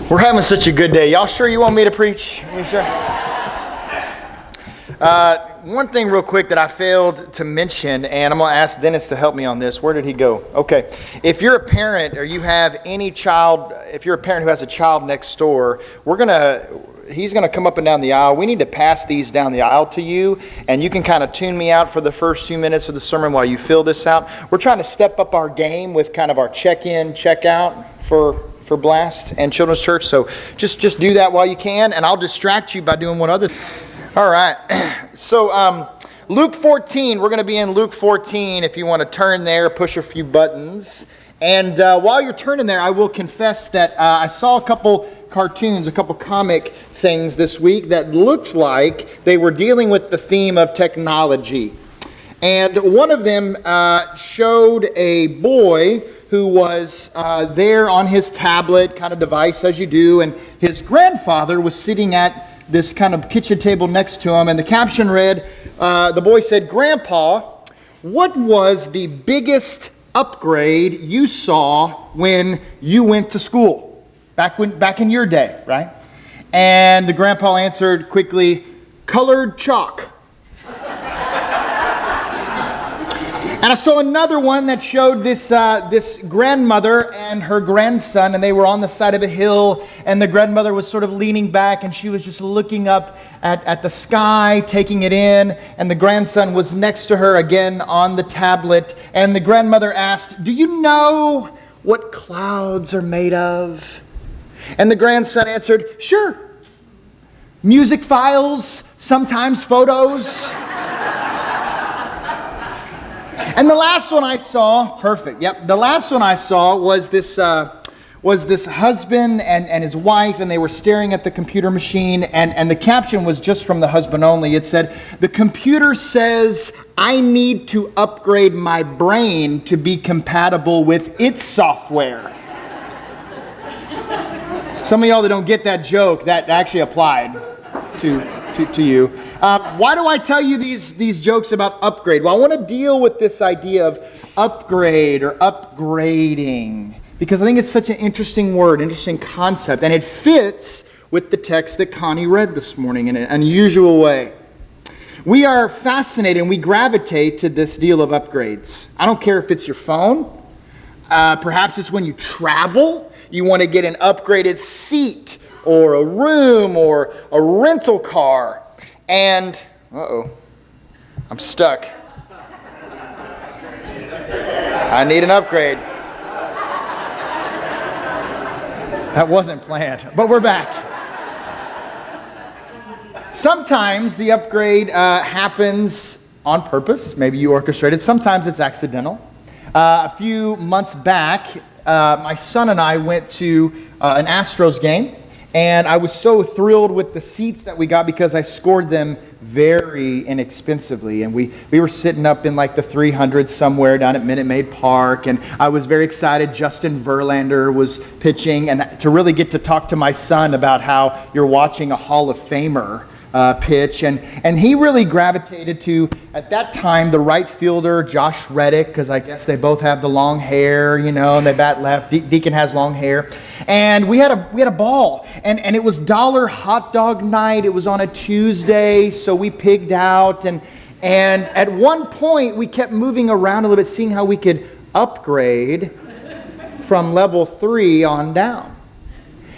We're having such a good day. Y'all sure you want me to preach? You sure? One thing real quick that I failed to mention, and I'm going to ask Dennis to help me on this. Where did he go? Okay. If you're a parent or you have any child, if you're a parent who has a child next door, he's going to come up and down the aisle. We need to pass these down the aisle to you, and you can kind of tune me out for the first few minutes of the sermon while you fill this out. We're trying to step up our game with kind of our check-in, check-out for Blast and Children's Church. So just do that while you can, and I'll distract you by doing one other thing. All right. So Luke 14, we're going to be in Luke 14 if you want to turn there, push a few buttons. And while you're turning there, I will confess that I saw a couple cartoons, a couple comic things this week that looked like they were dealing with the theme of technology. And one of them showed a boy who was there on his tablet kind of device, as you do, and his grandfather was sitting at this kind of kitchen table next to him, and the caption read, the boy said, "Grandpa, what was the biggest upgrade you saw when you went to school? Back in your day, right?" And the grandpa answered quickly, "Colored chalk." And I saw another one that showed this grandmother and her grandson, and they were on the side of a hill, and the grandmother was sort of leaning back, and she was just looking up at the sky, taking it in, and the grandson was next to her again on the tablet, and the grandmother asked, "Do you know what clouds are made of?" And the grandson answered, "Sure. Music files, sometimes photos." And the last one I saw, perfect, yep. The last one I saw was this husband and his wife, and they were staring at the computer machine, and the caption was just from the husband only. It said, "The computer says I need to upgrade my brain to be compatible with its software." Some of y'all that don't get that joke, that actually applied to you. Why do I tell you these jokes about upgrade? Well, I want to deal with this idea of upgrade or upgrading because I think it's such an interesting word, interesting concept, and it fits with the text that Connie read this morning in an unusual way. We are fascinated and we gravitate to this deal of upgrades. I don't care if it's your phone. Perhaps it's when you travel. You want to get an upgraded seat or a room, or a rental car, and, I'm stuck. I need an upgrade. That wasn't planned, but we're back. Sometimes the upgrade happens on purpose. Maybe you orchestrated. Sometimes it's accidental. A few months back, my son and I went to an Astros game. And I was so thrilled with the seats that we got because I scored them very inexpensively. And we were sitting up in like the 300s somewhere down at Minute Maid Park. And I was very excited. Justin Verlander was pitching. And to really get to talk to my son about how you're watching a Hall of Famer pitch. And he really gravitated to, at that time, the right fielder, Josh Reddick, because I guess they both have the long hair, and they bat left. Deacon has long hair. And we had a ball, and it was dollar hot dog night. It was on a Tuesday, so we pigged out. And at one point, we kept moving around a little bit, seeing how we could upgrade from level 3 on down.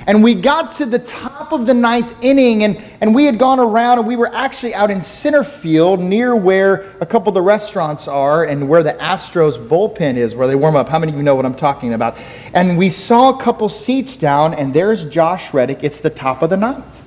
And we got to the top of the 9th inning, and we had gone around, and we were actually out in center field near where a couple of the restaurants are and where the Astros bullpen is, where they warm up. How many of you know what I'm talking about? And we saw a couple seats down, and there's Josh Reddick. It's the top of the 9th.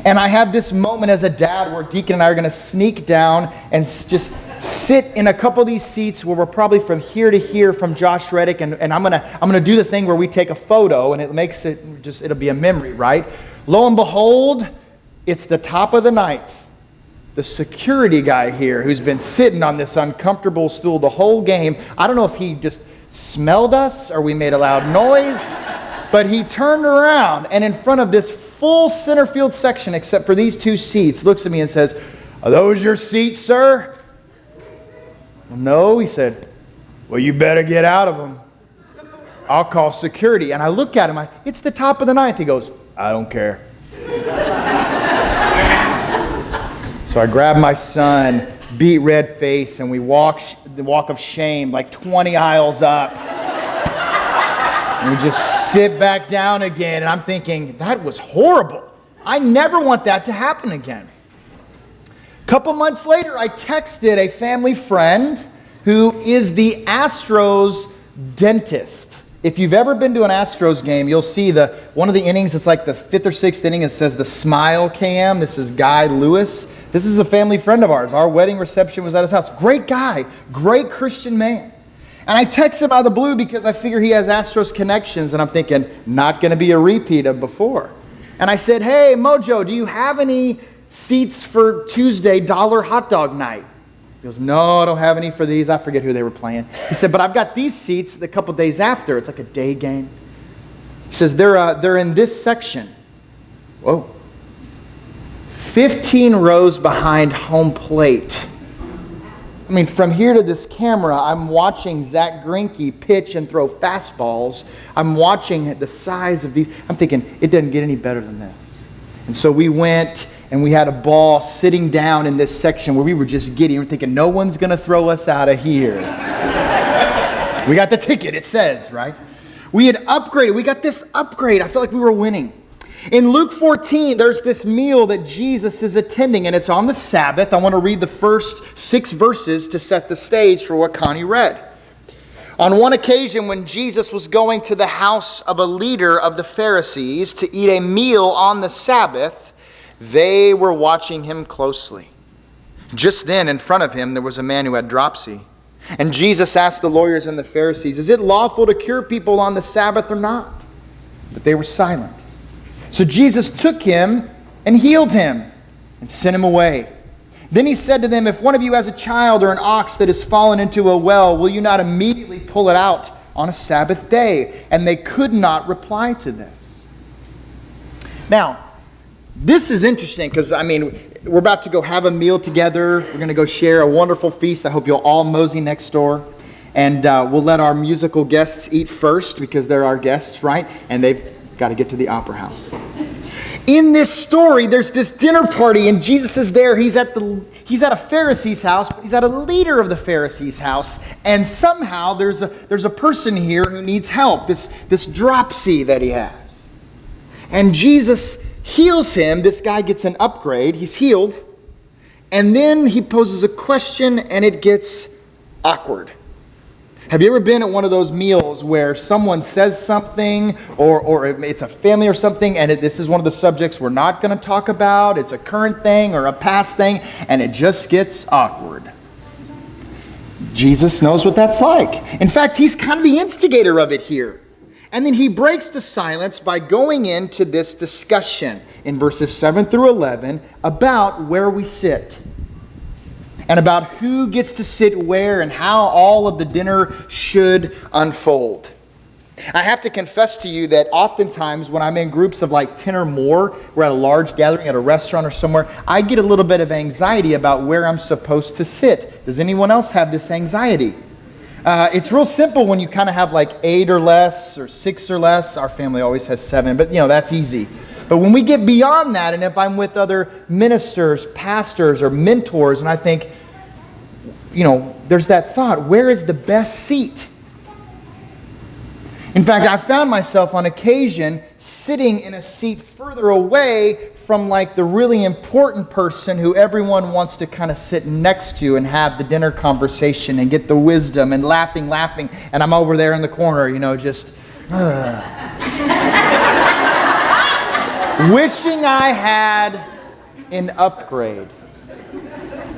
And I had this moment as a dad where Deacon and I are going to sneak down and just sit in a couple of these seats where we're probably from here to here from Josh Reddick, and I'm gonna do the thing where we take a photo and it makes it it'll be a memory, right? Lo and behold, it's the top of the 9th. The security guy here who's been sitting on this uncomfortable stool the whole game, I don't know if he just smelled us or we made a loud noise, but he turned around and in front of this full center field section, except for these 2 seats, looks at me and says, "Are those your seats, sir?" "Well, no," he said. "Well, you better get out of them." I'll call security. And I look at him, it's the top of the ninth. He goes, I don't care. So I grab my son, beat red face, and we walk the walk of shame like 20 aisles up. And we just sit back down again. And I'm thinking, that was horrible. I never want that to happen again. A couple months later, I texted a family friend who is the Astros dentist. If you've ever been to an Astros game, you'll see one of the innings, it's like the 5th or 6th inning, it says the Smile Cam. This is Guy Lewis. This is a family friend of ours. Our wedding reception was at his house. Great guy, great Christian man. And I text him out of the blue because I figure he has Astros connections, and I'm thinking, not going to be a repeat of before. And I said, hey, Mojo, do you have any seats for Tuesday dollar hot dog night? He goes, no, I don't have any for these. I forget who they were playing. He said, but I've got these seats a couple days after. It's like a day game. He says, they're in this section. Whoa. 15 rows behind home plate. I mean, from here to this camera, I'm watching Zach Greinke pitch and throw fastballs. I'm watching the size of these. I'm thinking, it doesn't get any better than this. And so we went and we had a ball sitting down in this section where we were just giddy. We're thinking, no one's going to throw us out of here. We got the ticket, it says, right? We had upgraded. We got this upgrade. I felt like we were winning. In Luke 14, there's this meal that Jesus is attending, and it's on the Sabbath. I want to read the first 6 verses to set the stage for what Connie read. On one occasion, when Jesus was going to the house of a leader of the Pharisees to eat a meal on the Sabbath, they were watching him closely. Just then, in front of him, there was a man who had dropsy. And Jesus asked the lawyers and the Pharisees, is it lawful to cure people on the Sabbath or not? But they were silent. So Jesus took him and healed him and sent him away. Then he said to them, if one of you has a child or an ox that has fallen into a well, will you not immediately pull it out on a Sabbath day? And they could not reply to this. Now, this is interesting because, we're about to go have a meal together. We're going to go share a wonderful feast. I hope you'll all mosey next door. And we'll let our musical guests eat first because they're our guests, right? And they've got to get to the opera house. In this story, there's this dinner party, and Jesus is there. He's at a Pharisee's house, but he's at a leader of the Pharisee's house. And somehow there's a person here who needs help, this dropsy that he has. And Jesus heals him. This guy gets an upgrade. He's healed. And then he poses a question, and it gets awkward. Have you ever been at one of those meals where someone says something, or it's a family or something, and this is one of the subjects we're not going to talk about, it's a current thing or a past thing, and it just gets awkward? Jesus knows what that's like. In fact, he's kind of the instigator of it here. And then he breaks the silence by going into this discussion in verses 7 through 11 about where we sit. And about who gets to sit where and how all of the dinner should unfold. I have to confess to you that oftentimes when I'm in groups of like 10 or more, we're at a large gathering at a restaurant or somewhere, I get a little bit of anxiety about where I'm supposed to sit. Does anyone else have this anxiety? It's real simple when you kind of have like 8 or less or 6 or less. Our family always has 7, but that's easy. But when we get beyond that, and if I'm with other ministers, pastors, or mentors, and I think, there's that thought, where is the best seat? In fact, I found myself on occasion sitting in a seat further away from like the really important person who everyone wants to kind of sit next to and have the dinner conversation and get the wisdom and laughing, and I'm over there in the corner, just... wishing I had an upgrade.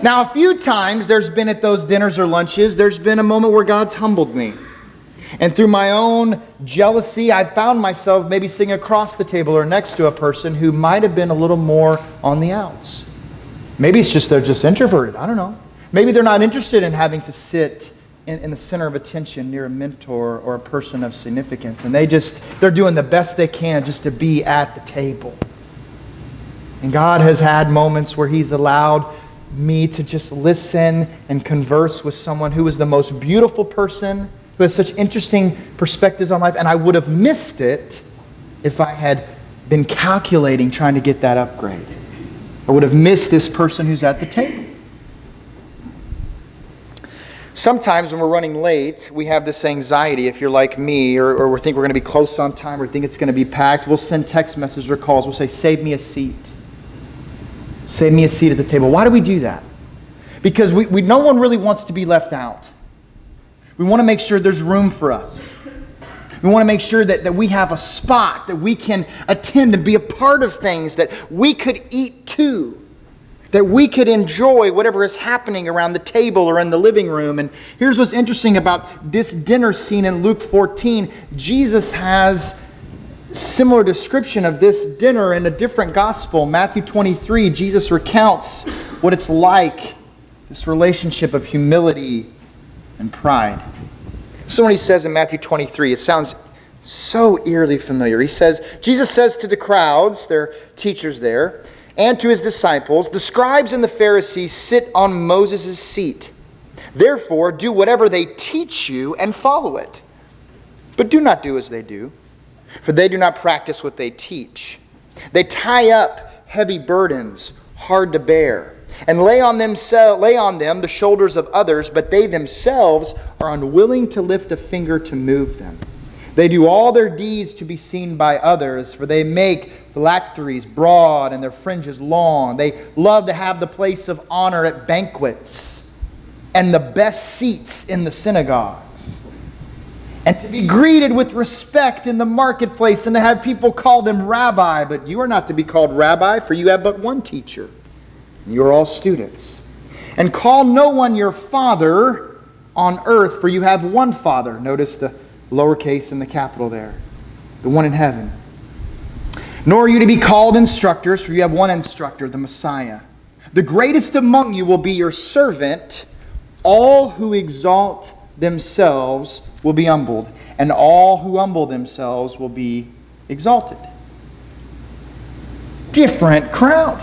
Now, a few times there's been at those dinners or lunches, there's been a moment where God's humbled me. And through my own jealousy, I found myself maybe sitting across the table or next to a person who might have been a little more on the outs. Maybe it's just they're just introverted. I don't know. Maybe they're not interested in having to sit in the center of attention near a mentor or a person of significance. And they're doing the best they can just to be at the table. And God has had moments where He's allowed me to just listen and converse with someone who is the most beautiful person who has such interesting perspectives on life, and I would have missed it if I had been calculating trying to get that upgrade. I would have missed this person who's at the table. Sometimes when we're running late, we have this anxiety. If you're like me, or we think we're going to be close on time, or think it's going to be packed, we'll send text messages or calls. We'll say, save me a seat. Save me a seat at the table. Why do we do that? Because no one really wants to be left out. We want to make sure there's room for us. We want to make sure that we have a spot, that we can attend and be a part of things, that we could eat too, that we could enjoy whatever is happening around the table or in the living room. And here's what's interesting about this dinner scene in Luke 14. Jesus has similar description of this dinner in a different gospel. Matthew 23, Jesus recounts what it's like, this relationship of humility and pride. So when he says in Matthew 23, it sounds so eerily familiar. He says, Jesus says to the crowds, their teachers there, and to his disciples, the scribes and the Pharisees sit on Moses' seat. Therefore, do whatever they teach you and follow it. But do not do as they do, for they do not practice what they teach. They tie up heavy burdens, hard to bear, and lay on them the shoulders of others, but they themselves are unwilling to lift a finger to move them. They do all their deeds to be seen by others, for they make phylacteries broad and their fringes long. They love to have the place of honor at banquets and the best seats in the synagogues, and to be greeted with respect in the marketplace, and to have people call them rabbi. But you are not to be called rabbi, for you have but one teacher. You are all students. And call no one your father on earth, for you have one Father. Notice the lowercase and the capital there. The one in heaven. Nor are you to be called instructors, for you have one instructor, the Messiah. The greatest among you will be your servant. All who exalt themselves will be humbled, and all who humble themselves will be exalted. Different crowd.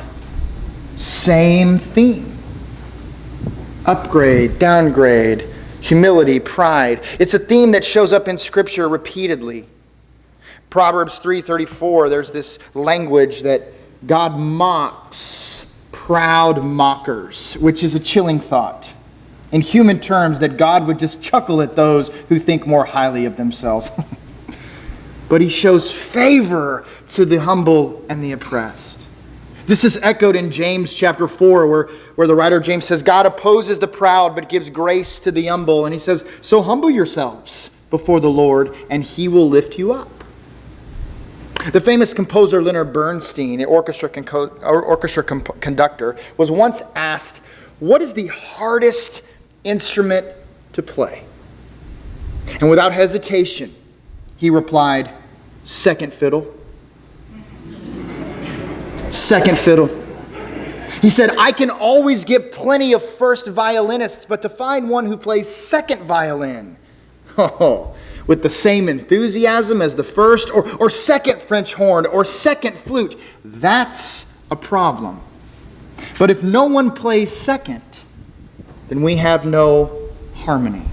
Same theme. Upgrade, downgrade, humility, pride. It's a theme that shows up in Scripture repeatedly. Proverbs 3:34, there's this language that God mocks proud mockers, which is a chilling thought. In human terms, that God would just chuckle at those who think more highly of themselves. But he shows favor to the humble and the oppressed. This is echoed in James chapter 4, where the writer James says, God opposes the proud, but gives grace to the humble. And he says, so humble yourselves before the Lord, and he will lift you up. The famous composer Leonard Bernstein, an orchestra conductor, was once asked, what is the hardest instrument to play? And without hesitation, he replied, second fiddle. Second fiddle. He said, I can always get plenty of first violinists, but to find one who plays second violin, with the same enthusiasm as the first, or second French horn, or second flute, that's a problem. But if no one plays second, then we have no harmony.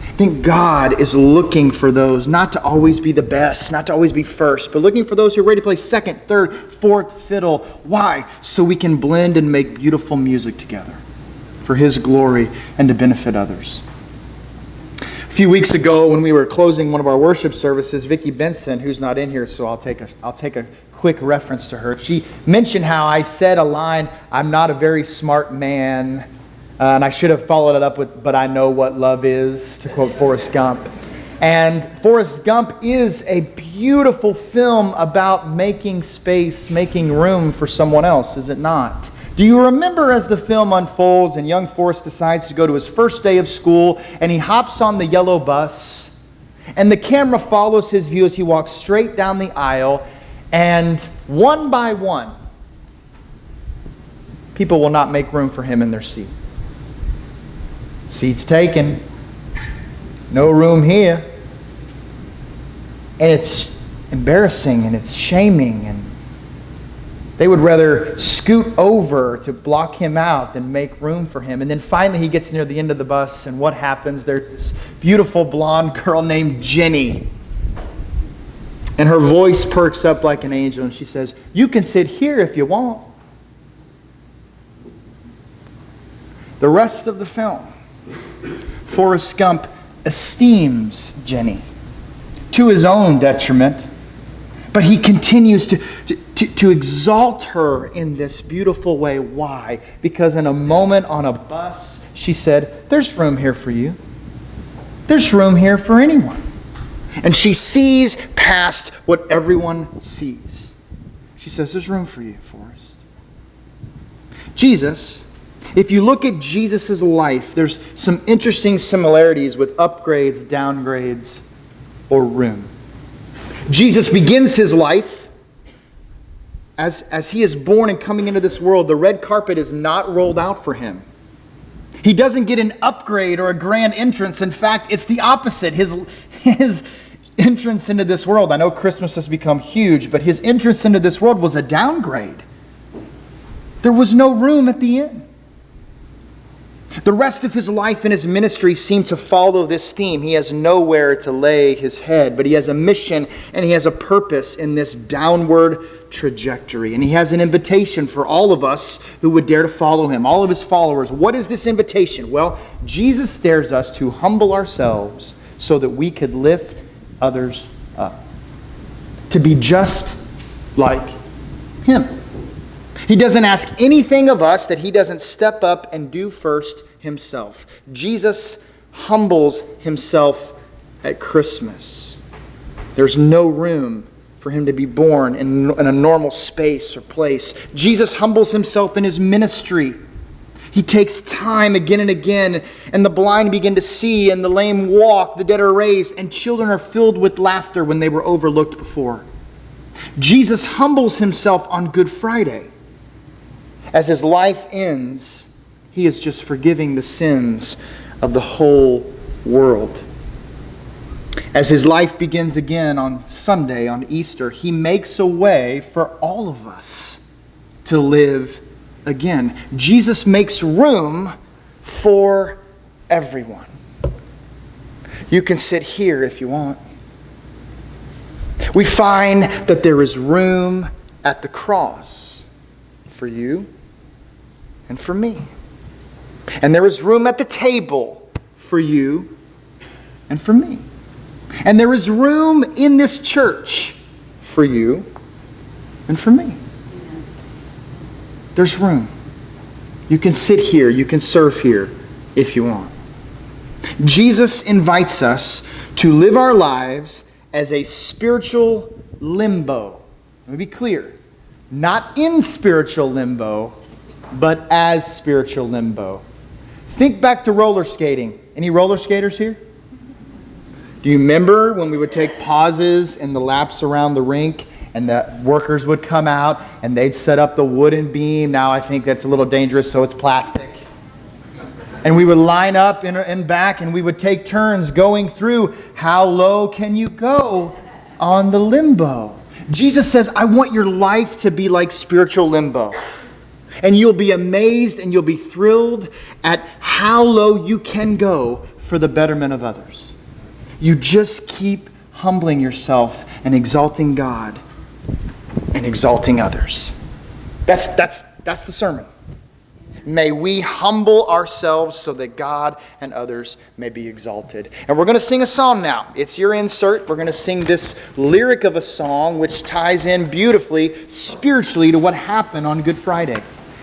I think God is looking for those not to always be the best, not to always be first, but looking for those who are ready to play second, third, fourth fiddle. Why? So we can blend and make beautiful music together for his glory and to benefit others. A few weeks ago when we were closing one of our worship services, Vicki Benson, who's not in here, so I'll take a quick reference to her. She mentioned how I said a line, I'm not a very smart man, and I should have followed it up with, but I know what love is, to quote Forrest Gump. And Forrest Gump is a beautiful film about making space, making room for someone else, is it not? Do you remember as the film unfolds and young Forrest decides to go to his first day of school and he hops on the yellow bus and the camera follows his view as he walks straight down the aisle, and one by one, people will not make room for him in their seat. Seats taken. No room here. And it's embarrassing and it's shaming. And They would rather scoot over to block him out than make room for him. And then finally he gets near the end of the bus, and what happens? There's this beautiful blonde girl named Jenny. And her voice perks up like an angel, and she says, "You can sit here if you want." The rest of the film, Forrest Gump esteems Jenny to his own detriment, but he continues to exalt her in this beautiful way. Why? Because in a moment on a bus, she said, "There's room here for you. There's room here for anyone." And she sees past what everyone sees. She says, "There's room for you, Forrest." Jesus, if you look at Jesus' life, there's some interesting similarities with upgrades, downgrades, or room. Jesus begins his life as he is born and coming into this world. The red carpet is not rolled out for him. He doesn't get an upgrade or a grand entrance. In fact, it's the opposite. His entrance into this world, I know Christmas has become huge, but his entrance into this world was a downgrade. There was no room at the inn. The rest of his life and his ministry seem to follow this theme. He has nowhere to lay his head, but he has a mission and he has a purpose in this downward trajectory. And he has an invitation for all of us who would dare to follow him, all of his followers. What is this invitation? Well, Jesus dares us to humble ourselves so that we could lift others up, to be just like him. He doesn't ask anything of us that he doesn't step up and do first himself. Jesus humbles himself at Christmas. There's no room for him to be born in a normal space or place. Jesus humbles himself in his ministry. He takes time again and again, and the blind begin to see, and the lame walk, the dead are raised, and children are filled with laughter when they were overlooked before. Jesus humbles himself on Good Friday. As his life ends, he is just forgiving the sins of the whole world. As his life begins again on Sunday, on Easter, he makes a way for all of us to live again. Jesus makes room for everyone. You can sit here if you want. We find that there is room at the cross for you and for me. And there is room at the table for you and for me. And there is room in this church for you and for me. There's room. You can sit here, you can serve here if you want. Jesus invites us to live our lives as a spiritual limbo. Let me be clear. Not in spiritual limbo, but as spiritual limbo. Think back to roller skating. Any roller skaters here? Do you remember when we would take pauses in the laps around the rink and the workers would come out and they'd set up the wooden beam? Now I think that's a little dangerous, so it's plastic. And we would line up in back and we would take turns going through how low can you go on the limbo. Jesus says, I want your life to be like spiritual limbo. And you'll be amazed and you'll be thrilled at how low you can go for the betterment of others. You just keep humbling yourself and exalting God and exalting others. That's the sermon. May we humble ourselves so that God and others may be exalted. And we're going to sing a song now. It's your insert. We're going to sing this lyric of a song which ties in beautifully, spiritually, to what happened on Good Friday.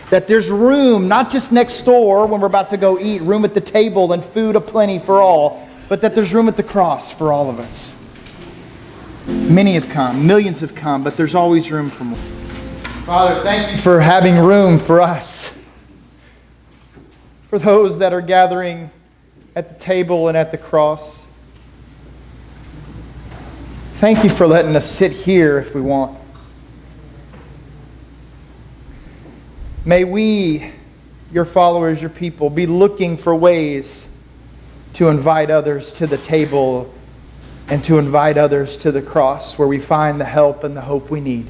That there's room, not just next door when we're about to go eat, room at the table and food aplenty for all, but that there's room at the cross for all of us. Many have come, millions have come, but there's always room for more. Father, thank you for having room for us. For those that are gathering at the table and at the cross. Thank you for letting us sit here if we want. May we, your followers, your people, be looking for ways to invite others to the table and to invite others to the cross where we find the help and the hope we need.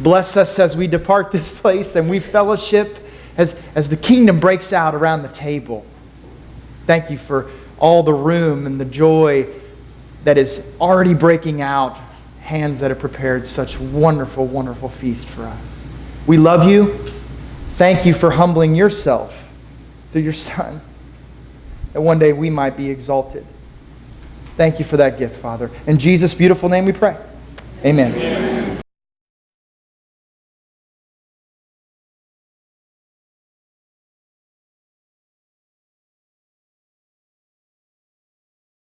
Bless us as we depart this place and we fellowship as the kingdom breaks out around the table. Thank you for all the room and the joy that is already breaking out. Hands that have prepared such wonderful, wonderful feast for us. We love you. Thank you for humbling yourself through your Son, that one day we might be exalted. Thank you for that gift, Father. In Jesus' beautiful name we pray. Amen.